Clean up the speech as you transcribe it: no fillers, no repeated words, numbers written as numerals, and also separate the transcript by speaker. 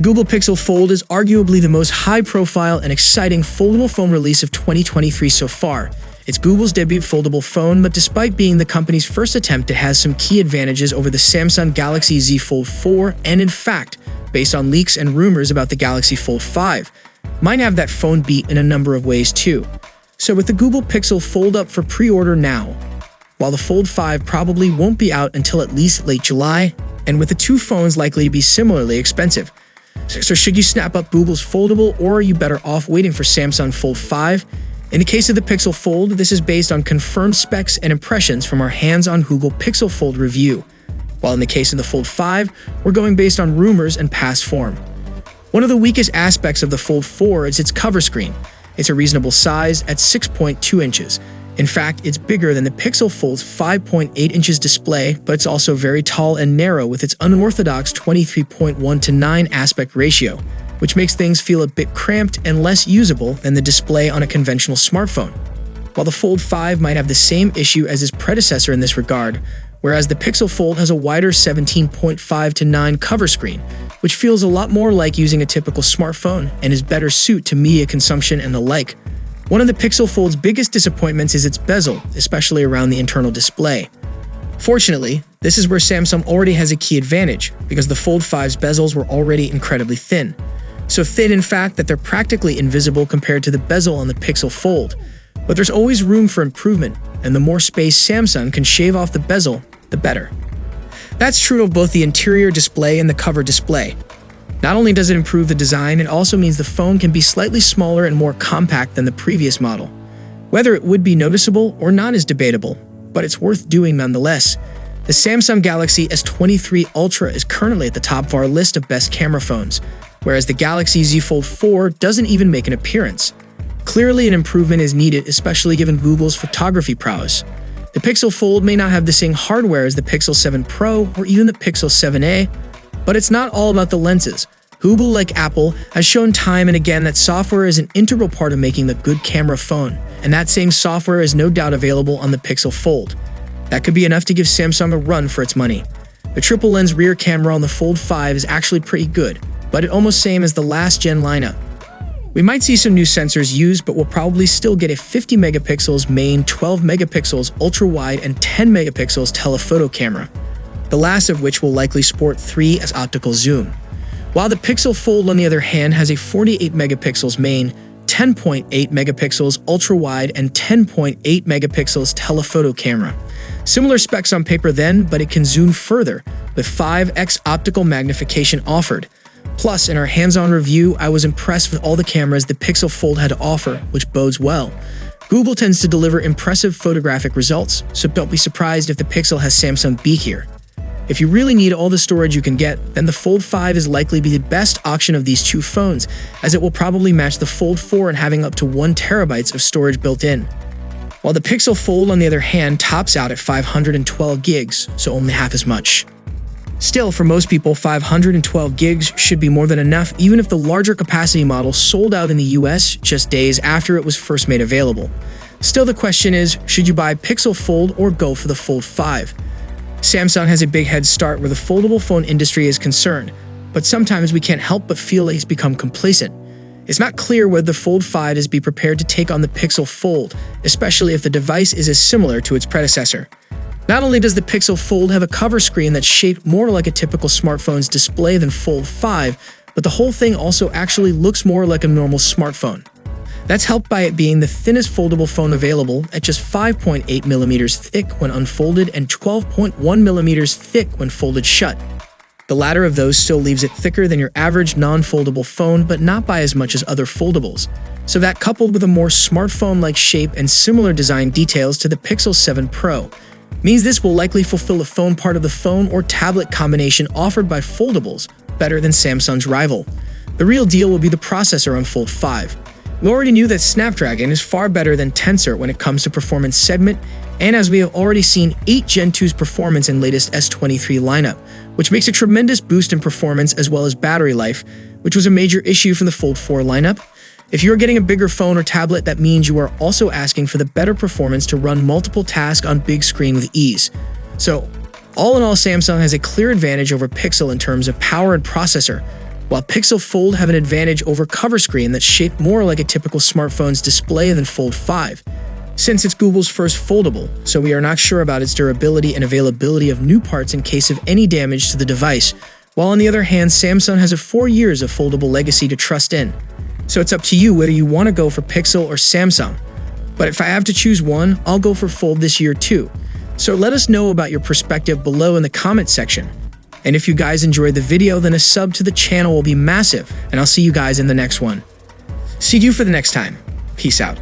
Speaker 1: The Google Pixel Fold is arguably the most high-profile and exciting foldable phone release of 2023 so far. It's Google's debut foldable phone, but despite being the company's first attempt, it has some key advantages over the Samsung Galaxy Z Fold 4, and in fact, based on leaks and rumors about the Galaxy Fold 5, might have that phone beat in a number of ways too. So with the Google Pixel Fold up for pre-order now, while the Fold 5 probably won't be out until at least late July, and with the two phones likely to be similarly expensive. So should you snap up Google's Foldable, or are you better off waiting for Samsung Fold 5? In the case of the Pixel Fold, this is based on confirmed specs and impressions from our hands-on Google Pixel Fold review, while in the case of the Fold 5, we're going based on rumors and past form. One of the weakest aspects of the Fold 4 is its cover screen. It's a reasonable size at 6.2 inches. In fact, it's bigger than the Pixel Fold's 5.8 inches display, but it's also very tall and narrow with its unorthodox 23.1:9 aspect ratio, which makes things feel a bit cramped and less usable than the display on a conventional smartphone. While the Fold 5 might have the same issue as its predecessor in this regard, whereas the Pixel Fold has a wider 17.5:9 cover screen, which feels a lot more like using a typical smartphone and is better suited to media consumption and the like. One of the Pixel Fold's biggest disappointments is its bezel, especially around the internal display. Fortunately, this is where Samsung already has a key advantage, because the Fold 5's bezels were already incredibly thin. So thin, in fact, that they're practically invisible compared to the bezel on the Pixel Fold. But there's always room for improvement, and the more space Samsung can shave off the bezel, the better. That's true of both the interior display and the cover display. Not only does it improve the design, it also means the phone can be slightly smaller and more compact than the previous model. Whether it would be noticeable or not is debatable, but it's worth doing nonetheless. The Samsung Galaxy S23 Ultra is currently at the top of our list of best camera phones, whereas the Galaxy Z Fold 4 doesn't even make an appearance. Clearly, an improvement is needed, especially given Google's photography prowess. The Pixel Fold may not have the same hardware as the Pixel 7 Pro or even the Pixel 7a, but it's not all about the lenses. Google, like Apple, has shown time and again that software is an integral part of making a good camera phone, and that same software is no doubt available on the Pixel Fold. That could be enough to give Samsung a run for its money. The triple-lens rear camera on the Fold 5 is actually pretty good, but it's almost same as the last-gen lineup. We might see some new sensors used, but we'll probably still get a 50 megapixels main, 12 megapixels ultra-wide, and 10 megapixels telephoto camera, the last of which will likely sport 3x optical zoom. While the Pixel Fold, on the other hand, has a 48 megapixels main, 10.8 megapixels ultra-wide, and 10.8 megapixels telephoto camera. Similar specs on paper then, but it can zoom further, with 5x optical magnification offered. Plus, in our hands-on review, I was impressed with all the cameras the Pixel Fold had to offer, which bodes well. Google tends to deliver impressive photographic results, so don't be surprised if the Pixel has Samsung beat here. If you really need all the storage you can get, then the Fold 5 is likely to be the best option of these two phones, as it will probably match the Fold 4 in having up to 1 terabyte of storage built in. While the Pixel Fold, on the other hand, tops out at 512 gigs, so only half as much. Still, for most people, 512 gigs should be more than enough, even if the larger capacity model sold out in the US just days after it was first made available. Still, the question is, should you buy Pixel Fold or go for the Fold 5? Samsung has a big head start where the foldable phone industry is concerned, but sometimes we can't help but feel like it's become complacent. It's not clear whether the Fold 5 is be prepared to take on the Pixel Fold, especially if the device is as similar to its predecessor. Not only does the Pixel Fold have a cover screen that's shaped more like a typical smartphone's display than Fold 5, but the whole thing also actually looks more like a normal smartphone. That's helped by it being the thinnest foldable phone available at just 5.8 millimeters thick when unfolded and 12.1 millimeters thick when folded shut. The latter of those still leaves it thicker than your average non-foldable phone, but not by as much as other foldables. So that, coupled with a more smartphone-like shape and similar design details to the Pixel 7 Pro, means this will likely fulfill the phone part of the phone or tablet combination offered by foldables better than Samsung's rival. The real deal will be the processor on Fold 5. We already knew that Snapdragon is far better than Tensor when it comes to performance segment, and as we have already seen 8 Gen 2's performance in latest S23 lineup, which makes a tremendous boost in performance as well as battery life, which was a major issue from the Fold 4 lineup. If you are getting a bigger phone or tablet, that means you are also asking for the better performance to run multiple tasks on big screen with ease. So, all in all, Samsung has a clear advantage over Pixel in terms of power and processor, while Pixel Fold have an advantage over cover screen that's shaped more like a typical smartphone's display than Fold 5. Since it's Google's first foldable, so we are not sure about its durability and availability of new parts in case of any damage to the device, while on the other hand, Samsung has a 4 years of foldable legacy to trust in. So it's up to you whether you want to go for Pixel or Samsung. But if I have to choose one, I'll go for Fold this year too. So let us know about your perspective below in the comment section. And if you guys enjoyed the video, then a sub to the channel will be massive, and I'll see you guys in the next one. See you for the next time. Peace out.